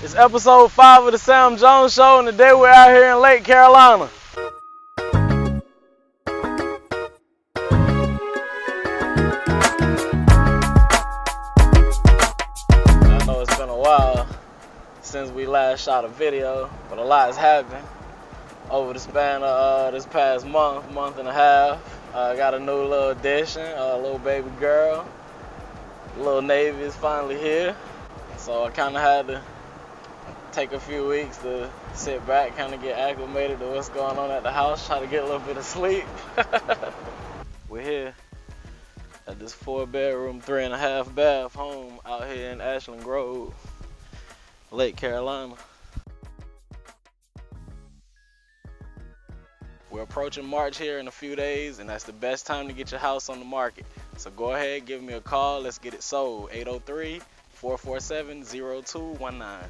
It's episode 5 of the Sam Jones Show, and today we're out here in Lake Carolina. I know it's been a while since we last shot a video, but a lot has happened over the span of this past month and a half. I got a new little addition, a little baby girl. Little Navy is finally here, so I kind of had to take a few weeks to sit back, kind of get acclimated to what's going on at the house, try to get a little bit of sleep. We're here at this 4-bedroom, 3.5 bath home out here in Ashland Grove, Lake Carolina. We're approaching March here in a few days, and that's the best time to get your house on the market. So go ahead, give me a call, let's get it sold. 803-447-0219.